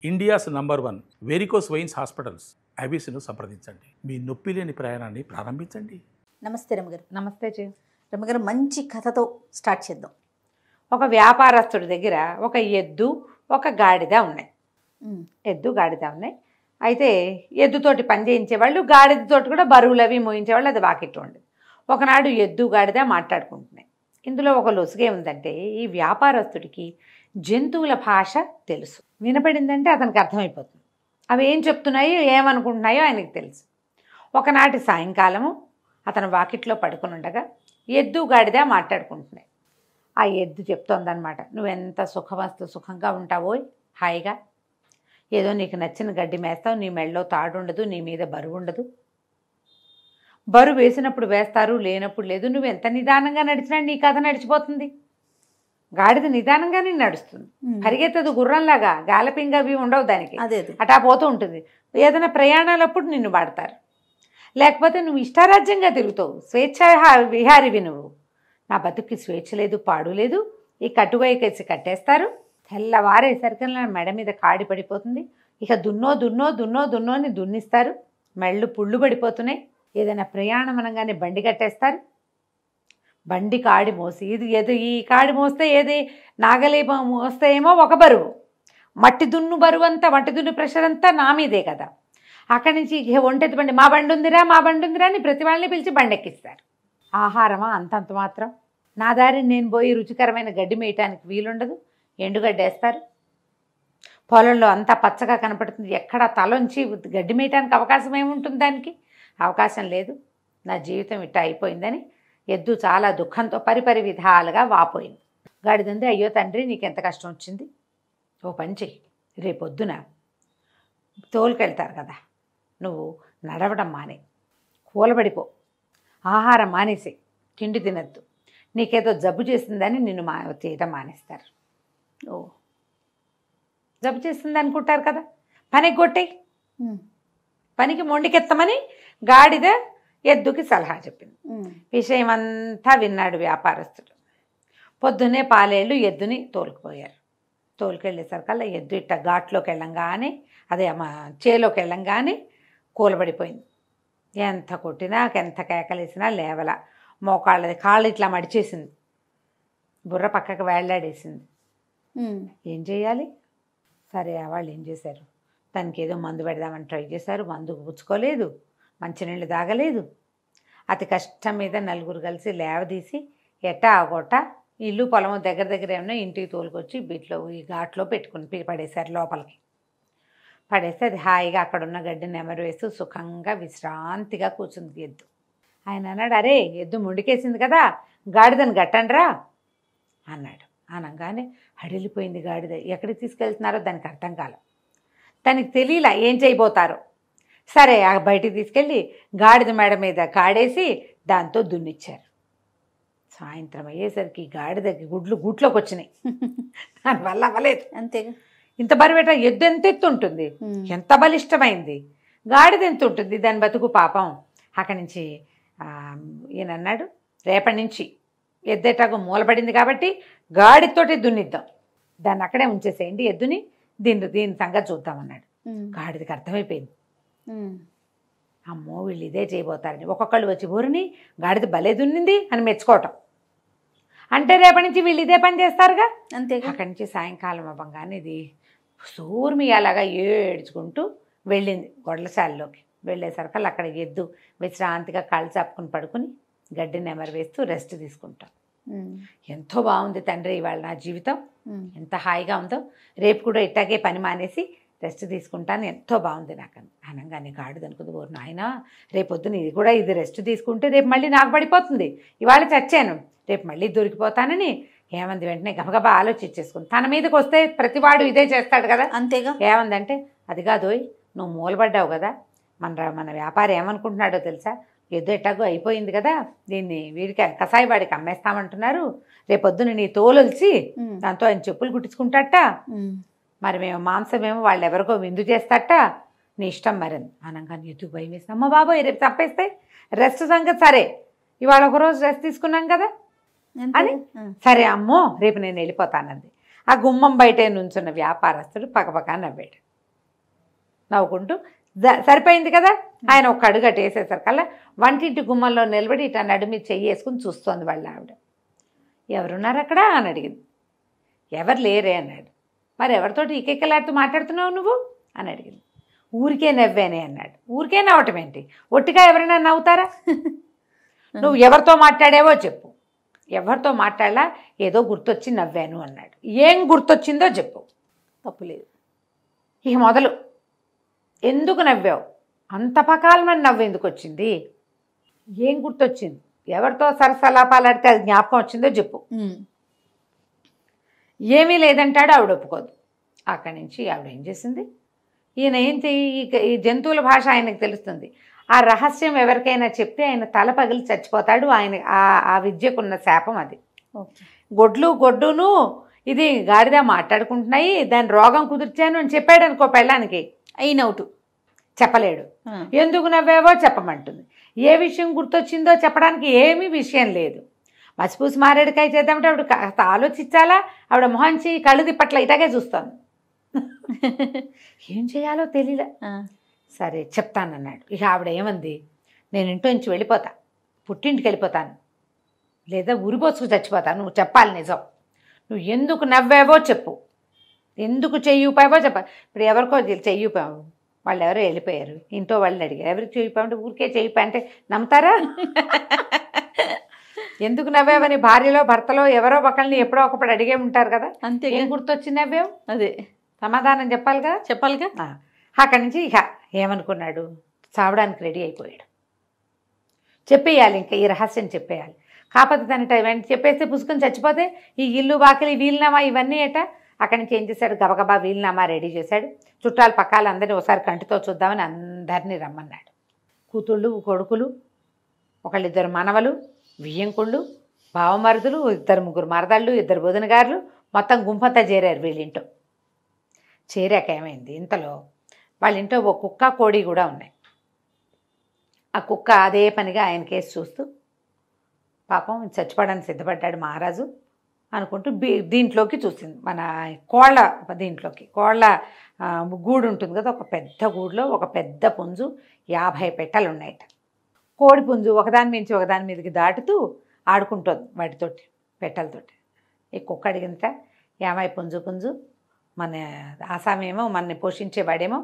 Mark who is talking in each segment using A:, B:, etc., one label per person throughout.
A: India's number 1 varicose veins hospitals ఐబీసీను సంప్రదించండి. మీ నొప్పి లేని ప్రయాణాన్ని ప్రారంభించండి.
B: నమస్తే రమగారు.
C: నమస్తే జీ.
B: రమగారు, మంచి కథతో స్టార్ట్ చేద్దాం.
C: ఒక వ్యాపారస్తుడి దగ్గర ఒక ఎద్దు ఒక గాడిద ఉన్నాయి. ఎద్దు గాడిద ఉన్నాయి. అయితే ఎద్దుతోటి పని చేయించేవాళ్ళు, గాడిదతోటి కూడా బరువులు అవి మోయించేవాళ్ళు. అది వాకిట్టు ఉండేది. ఒకనాడు ఎద్దు గాడిద మాట్లాడుకుంటున్నాయి. ఇందులో ఒక లొసుగే ఉందంటే, ఈ వ్యాపారస్తుడికి జంతువుల భాష తెలుసు. వినపడిందంటే అతనికి అర్థమైపోతుంది. అవి ఏం చెప్తున్నాయో ఏమనుకుంటున్నాయో ఆయనకి తెలుసు. ఒకనాటి సాయంకాలము అతను వాకిట్లో పడుకుని ఉండగా ఎద్దు గాడిద మాట్లాడుకుంటున్నాయి. ఆ ఎద్దు చెప్తోందనమాట, నువ్వెంత సుఖంగా ఉంటావో, హాయిగా ఏదో నీకు నచ్చిన గడ్డి మేస్తావు, నీ మెళ్ళలో తాడు ఉండదు, నీ మీద బరువు ఉండదు. బరువు వేసినప్పుడు వేస్తారు, లేనప్పుడు లేదు. నువ్వు ఎంత నిదానంగా నడిచినా నీ కథ నడిచిపోతుంది. గాడిద నిదానంగానే నడుస్తుంది, పరిగెత్తదు గుర్రంలాగా. గాలపింగ్ అవి ఉండవు దానికి, అటా పోతూ ఉంటుంది. ఏదైనా ప్రయాణాలప్పుడు నిన్ను వాడతారు, లేకపోతే నువ్వు ఇష్టారాజ్యంగా తిరుగుతావు, స్వేచ్ఛ విహారివి నువ్వు. నా బతుక్కి స్వేచ్ఛ లేదు, పాడు లేదు. ఈ కట్టువైకేసి కట్టేస్తారు. తెల్లవారేసరికి మెడ మీద కాడి పడిపోతుంది. ఇక దున్నో అని దున్నిస్తారు. మెళ్ళు పుళ్ళు పడిపోతున్నాయి. ఏదైనా ప్రయాణం అనగానే బండి కట్టేస్తారు. బండి కాడి మోసి ఈ కాడి మోస్తే ఏది నాగలి మోస్తే ఏమో ఒక బరువు, మట్టి దున్ను బరువు అంతా, మట్టి దున్ను ప్రెషర్ అంతా నా మీదే కదా. అక్కడి నుంచి ఒంటెత్తి బండి, మా బండి ఉందిరా అని ప్రతి వాళ్ళని పిలిచి బండి ఎక్కిస్తారు. ఆహారమా అంతంత మాత్రం. నా దారిని నేను పోయి రుచికరమైన గడ్డి మేయటానికి వీలుండదు. ఎండుగడ్డి వేస్తారు. పొలంలో అంతా పచ్చగా కనపడుతుంది. ఎక్కడ తలొంచి గడ్డి మేయటానికి అవకాశం ఏముంటుంది? దానికి అవకాశం లేదు. నా జీవితం ఇట్లా అయిపోయిందని ఎద్దు చాలా దుఃఖంతో పరిపరి విధాలుగా వాపోయింది. గాడిదంది, అయ్యో తండ్రి, నీకెంత కష్టం వచ్చింది. ఓ పని చెయ్యి, రేపొద్దున తోలుకెళ్తారు కదా, నువ్వు నడవడం మానే, కూలబడిపో, ఆహారం మానేసి, తిండి తినద్దు. నీకేదో జబ్బు చేసిందని నిన్ను చేయడం మానేస్తారు. ఓ, జబ్బు చేసింది అనుకుంటారు కదా, పనికి కొట్టేయి, పనికి మొండికెత్తమని గాడిద ఎద్దుకి సలహా చెప్పింది. విషయం అంతా విన్నాడు వ్యాపారస్తుడు. పొద్దున్నే పాలేళ్ళు ఎద్దుని తోలుకుపోయారు. తోలుకెళ్ళేసరికల్లా ఎద్దు ఇట్ట ఘాట్లోకి వెళ్ళంగానే, అదే చేలోకి వెళ్ళంగానే కూలబడిపోయింది. ఎంత కొట్టినా, ఎంత కేకలేసినా లేవల. మోకాళ్ళది కాళ్ళు ఇట్లా మడిచేసింది, బుర్ర పక్కకు వేళ్లాడేసింది. ఏం చేయాలి? సరే, వాళ్ళు ఏం చేశారు, దానికి ఏదో మందు పెడదామని ట్రై చేశారు. మందుకు పుచ్చుకోలేదు, మంచినీళ్ళు తాగలేదు. అతి కష్టం మీద నలుగురు కలిసి లేవదీసి ఎట్టా ఆగొట్ట ఇల్లు పొలము దగ్గర ఏమన్నా ఇంటికి తోలుకొచ్చి బిట్లో ఈ ఘాట్లో పెట్టుకుని పడేశారు. లోపలికి పడేస్తే అది హాయిగా అక్కడున్న గడ్డిని నెమరు వేస్తూ సుఖంగా విశ్రాంతిగా కూర్చుంది ఎద్దు. ఆయన అన్నాడు, అరే ఎద్దు ముండికేసింది కదా, గాడిదని గట్టండ్రా అన్నాడు. అనగానే హడిలిపోయింది గాడిద. ఎక్కడికి తీసుకెళ్తున్నారో దానికి అర్థం కాల, దానికి తెలియలా ఏం చేయబోతారో. సరే, ఆ బయటికి తీసుకెళ్ళి గాడిద మేడ మీద కాడేసి దాంతో దున్నిచ్చారు. సాయంత్రం అయ్యేసరికి గాడిదకి గూట్లోకి వచ్చినాయి. దానివల్ల అవ్వలేదు.
B: అంతేగా,
C: ఇంత బరువేట ఎద్దు ఎంత ఎత్తు ఉంటుంది, ఎంత బలిష్టమైంది. గాడిద ఎంత ఉంటుంది దాని బతుకు పాపం. అక్కడి నుంచి ఈయన అన్నాడు, రేపటి నుంచి ఎద్దేటాకు మూలపడింది కాబట్టి గాడితోటి దున్నిద్దాం, దాన్ని అక్కడే ఉంచేసేయండి ఎద్దుని, దీని సంగతి చూద్దామన్నాడు. గాడిదకి అర్థమైపోయింది, అమ్మో వీళ్ళు ఇదే చేయబోతారని. ఒక్కొక్కళ్ళు వచ్చి ఊరిని గాడిద భలే దున్నింది అని మెచ్చుకోవటం. అంటే రేపటి నుంచి వీళ్ళు ఇదే పని చేస్తారుగా. అంతే. అక్కడి నుంచి సాయంకాలం అవ్వగానే ఇది సూర్మి అలాగా ఏడ్చుకుంటూ వెళ్ళింది గొడ్లశాలలోకి. వెళ్ళేసరికి అక్కడ ఎద్దు విశ్రాంతిగా కాళ్ళు చాపుకుని పడుకుని గడ్డి నెమరు వేస్తూ రెస్ట్ తీసుకుంటాం. ఎంతో బాగుంది తండ్రి ఇవాళ నా జీవితం, ఎంత హాయిగా ఉందో, రేపు కూడా ఇట్టాగే పని మానేసి రెస్ట్ తీసుకుంటాను, ఎంతో బాగుంది నాకు అనగానే గాడిద అనుకుంది, ఓ నాయన రేపొద్దున ఇది కూడా ఇది రెస్ట్ తీసుకుంటే రేపు మళ్ళీ నాకు పడిపోతుంది, ఇవాళ చచ్చాను రేపు మళ్ళీ దొరికిపోతానని ఏమంది వెంటనే గబగబా ఆలోచించేసుకుంది. తన మీదకి వస్తే ప్రతివాడు ఇదే చేస్తాడు కదా. అంతేగా. ఏమందంటే, అది కాదోయ్, నువ్వు మూలబడ్డావు కదా, మన వ్యాపారం ఏమనుకుంటున్నాడో తెలుసా, ఎద్దు ఎట్టాగో అయిపోయింది కదా, దీన్ని వీడికి కసాయి వాడికి అమ్మేస్తామంటున్నారు, రేపొద్దున నీ తోలొలిచి దాంతో ఆయన చెప్పులు కుట్టించుకుంటాట, మరి మేము మాంసమేమో వాళ్ళు ఎవరికో విందు చేస్తాట, నీ ఇష్టం మరి అనగానే ఎద్దుకు భయం వేసి, అమ్మ బాబోయ్ రేపు చంపేస్తే రెస్ట్ సంగతి సరే, ఇవాళ ఒకరోజు రెస్ట్ తీసుకున్నాం కదా అని, సరే అమ్మో రేపు నేను వెళ్ళిపోతానంది. ఆ గుమ్మం బయటే నుంచున్న వ్యాపారస్తుడు పక్కపక్క నవ్వాడు. నవ్వుకుంటూ సరిపోయింది కదా. ఆయన ఒక అడుగు అటు వేసేసరికల్లా వంటింటి గుమ్మంలో నిలబడి ఇట్లా నడుమి చెయ్యి వేసుకుని చూస్తోంది వాళ్ళ ఆవిడ. ఎవరున్నారు అక్కడ అని అడిగింది. ఎవరు లేరే అన్నాడు. మరి ఎవరితోటి ఈకెక్కలాడుతూ మాట్లాడుతున్నావు నువ్వు అని అడిగింది. ఊరికే నవ్వానే అన్నాడు. ఊరికే నవ్వటం ఏంటి, ఒట్టిగా ఎవరైనా నవ్వుతారా? నువ్వు ఎవరితో మాట్లాడావో చెప్పు. ఎవరితో మాట్లాడలా, ఏదో గుర్తొచ్చి నవ్వాను అన్నాడు. ఏం గుర్తొచ్చిందో చెప్పు.
B: తప్పులేదు.
C: ఇక మొదలు. ఎందుకు నవ్వావు, అంత పకాలమని నవ్వు ఎందుకు వచ్చింది, ఏం గుర్తొచ్చింది, ఎవరితో సరసలాపాలాడితే అది జ్ఞాపకం వచ్చిందో చెప్పు. ఏమీ లేదంటాడు. ఆవిడ ఒప్పుకోదు. అక్కడి నుంచి ఆవిడ ఏం చేసింది, ఈయన ఏంటి ఈ జంతువుల భాష ఆయనకు తెలుస్తుంది. ఆ రహస్యం ఎవరికైనా చెప్తే ఆయన తల పగిలి చచ్చిపోతాడు. ఆయన ఆ విద్యకున్న శాపం అది. గొడ్డును ఇది గాడిద మాట్లాడుకుంటున్నాయి, దాని రోగం కుదిర్చాను అని చెప్పాడు అనుకో పెళ్ళానికి,
B: అయినవుటు
C: చెప్పలేడు. ఎందుకు నవ్వావో చెప్పమంటుంది. ఏ విషయం గుర్తొచ్చిందో చెప్పడానికి ఏమీ విషయం లేదు. మసిపూసి మారేడుకాయ చేద్దామంటే ఆవిడ కాస్త ఆలోచించాలా, ఆవిడ మొహంచి కళ్ళు తిప్పట్ల ఇటాగే చూస్తాను. ఏం చేయాలో తెలియలే. సరే చెప్తానన్నాడు. ఇక ఆవిడ ఏమంది, నేను ఇంట్లో నుంచి వెళ్ళిపోతా, పుట్టింటికి వెళ్ళిపోతాను, లేదా ఉరిపోసుకు చచ్చిపోతాను, నువ్వు చెప్పాలి నిజం. నువ్వు ఎందుకు నవ్వావో చెప్పు, ఎందుకు చెయ్యిపోయావో చెప్పాలి. ఇప్పుడు ఎవరికో చెయ్యిపోయావు, వాళ్ళు ఎవరో వెళ్ళిపోయారు, ఇంట్లో వాళ్ళని అడిగారు, ఎవరికి చెయ్యిపోయామంటే ఊరికే చెయ్యిపోయా అంటే నమ్ముతారా? ఎందుకు నవ్వావని భార్యలో భర్తలో ఎవరో ఒకళ్ళని ఎప్పుడో ఒకప్పుడు అడిగే ఉంటారు కదా.
B: అంతే.
C: ఏం గుర్తొచ్చి నవ్వావు,
B: అదే
C: సమాధానం చెప్పాలి కదా.
B: చెప్పాలిగా.
C: అక్కడి నుంచి ఇక ఏమనుకున్నాడు, చావడానికి రెడీ అయిపోయాడు. చెప్పేయాలి, ఇంకా ఈ రహస్యం చెప్పేయాలి. కాకపోతే దాని టైం చెప్పేస్తే పుసుకుని చచ్చిపోతే ఈ ఇల్లు వాకిలి వీలునామా ఇవన్నీ ఏట. అక్కడి నుంచి ఏం చేశాడు, గబగబా వీలునామా రెడీ చేశాడు. చుట్టాలు పక్కాలు అందరినీ ఒకసారి కంటితో చూద్దామని అందరినీ రమ్మన్నాడు. కూతుళ్ళు కొడుకులు, ఒకళ్ళిద్దరు మనవలు, వియ్యంకుళ్ళు, బావమరుదులు, 2-3 మరదళ్ళు, 2 బొదనగారులు, మొత్తం గుంపంతా చేరారు వీళ్ళింటో. చేరాక ఏమైంది, ఇంతలో వాళ్ళ ఇంట్లో ఒక కుక్క కోడి కూడా ఉన్నాయి. ఆ కుక్క అదే పనిగా ఆయన కేసు చూస్తూ పాపం చచ్చిపోవడానికి సిద్ధపడ్డాడు మహారాజు అనుకుంటూ దీంట్లోకి చూసింది, మన కోళ్ళ దీంట్లోకి. కోళ్ళ గూడు ఉంటుంది కదా, ఒక పెద్ద గూడులో ఒక పెద్ద పుంజు, 50 పెట్టెలు ఉన్నాయట. కోడి పుంజు ఒకదాని మించి ఒకదాని మీదకి దాటుతూ ఆడుకుంటుంది వాటితోటి, పెట్టెలతోటి. ఈ కుక్క అడిగిందట, ఏమై పుంజు మన ఆసామేమో మనని పోషించేవాడేమో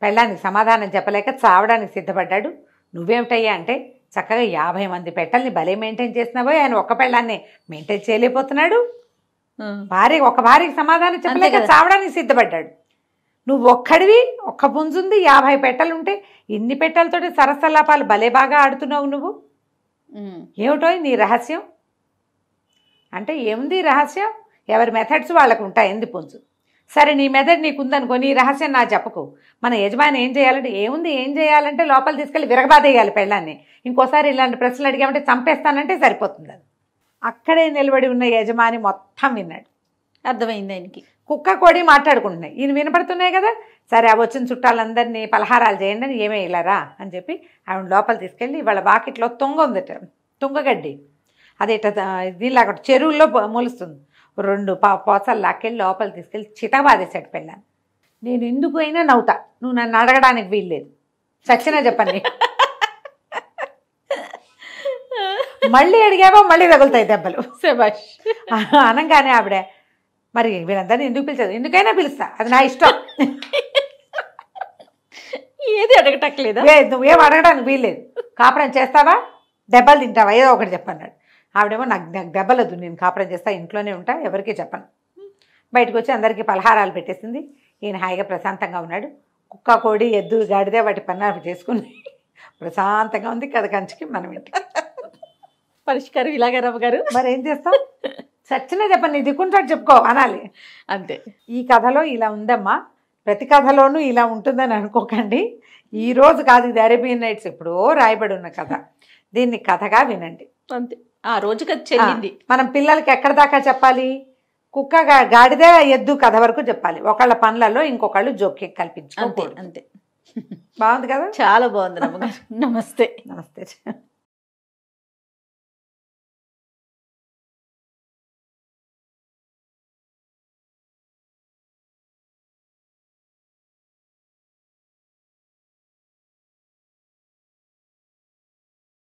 C: పెళ్ళానికి సమాధానం చెప్పలేక చావడానికి సిద్ధపడ్డాడు. నువ్వేమిటయ్యా అంటే, చక్కగా 50 మంది పెట్టెల్ని భలే మెయింటైన్ చేసినావో, ఆయన ఒక్క పెళ్ళాన్ని మెయింటైన్ చేయలేకపోతున్నాడు. ఒక భార్యకి సమాధానం చెప్పలేక చావడానికి సిద్ధపడ్డాడు. నువ్వు ఒక్కడివి, ఒక్క పుంజుంది, 50 పెట్టెలుంటే ఇన్ని పెట్టెలతోటి సరసలాపాలు భలే బాగా ఆడుతున్నావు నువ్వు, ఏమిటో నీ రహస్యం అంటే. ఏముంది రహస్యం, ఎవరి మెథడ్స్ వాళ్ళకు ఉంటాయి, ఎందు పుంజు. సరే నీ మెథడ్ నీకుందనుకో, నీ రహస్యం నా చెప్పకు. మన యజమాని ఏం చేయాలంటే, ఏం చేయాలంటే లోపల తీసుకెళ్ళి విరగబాదేయాలి పెళ్ళాన్ని. ఇంకోసారి ఇలాంటి ప్రశ్నలు అడిగామంటే చంపేస్తానంటే సరిపోతుంది. అది అక్కడే నిలబడి ఉన్న యజమాని మొత్తం విన్నాడు.
B: అర్థమైంది ఆయనకి.
C: కుక్క కోడి మాట్లాడుకుంటున్నాయి, ఈయన వినపడుతున్నాయి కదా. సరే ఆ వచ్చిన చుట్టాలందరినీ పలహారాలు చేయండి అని, ఏమే ఇలారా అని చెప్పి ఆవిడ లోపల తీసుకెళ్ళి వాళ్ళ వాకిట్లో తుంగ ఉందట, తుంగగడ్డి. అదేట దీనిలాగా చెరువుల్లో మొలుస్తుంది. 2 పోసలు లాక్కెళ్ళి లోపల తీసుకెళ్ళి చితబాదేశాడు పెళ్ళాన్ని. నేను ఎందుకు అయినా నవ్వుతా, నువ్వు నన్ను అడగడానికి వీల్లేదు, సచ్చినా చెప్పండి. మళ్ళీ అడిగావో మళ్ళీ తగులుతాయి దెబ్బలు.
B: శభాష్.
C: అనగానే ఆవిడ, మరి వీళ్ళందరినీ ఎందుకు పిలిచదు, ఎందుకైనా పిలుస్తా, అది నా ఇష్టం,
B: ఏది అడగటట్లేదా,
C: నువ్వేం అడగడానికి వీల్లేదు, కాపురం చేస్తావా దెబ్బలు తింటావా ఏదో ఒకటి చెప్పన్నాడు. ఆవిడేమో నాకు దెబ్బలొద్దు, నేను కాపురం చేస్తా, ఇంట్లోనే ఉంటా, ఎవరికీ చెప్పను. బయటకు వచ్చి అందరికీ పలహారాలు పెట్టేసింది. ఈయన హాయిగా ప్రశాంతంగా ఉన్నాడు. కుక్క కోడి ఎద్దు గాడిదే వాటి పన్నాలు చేసుకుని ప్రశాంతంగా ఉంది. కథ కంచికి మనం ఇంటికి
B: పరిష్కారం ఇలాగే రమ్మగారు.
C: మరి ఏం చేస్తాం, సచ్చినా చెప్పండి, నీ దిక్కుంటాడు చెప్పుకో అనాలి.
B: అంతే.
C: ఈ కథలో ఇలా ఉందమ్మా, ప్రతి కథలోనూ ఇలా ఉంటుందని అనుకోకండి. ఈరోజు కాదు, ఇది అరేబియన్ నైట్స్ ఎప్పుడో రాయబడి ఉన్న కథ. దీన్ని కథగా వినండి.
B: అంతే, ఆ రోజు కథ చెల్లింది.
C: మనం పిల్లలకి ఎక్కడ దాకా చెప్పాలి, కుక్క గాడిదే ఎద్దు కథ వరకు చెప్పాలి. ఒకళ్ళ పనులలో ఇంకొకళ్ళు జోక్యం కల్పించుకోకూడదు.
B: అంతే.
C: బాగుంది కదా,
B: చాలా బాగుంది రమ్మగారు. నమస్తే.
C: నమస్తే.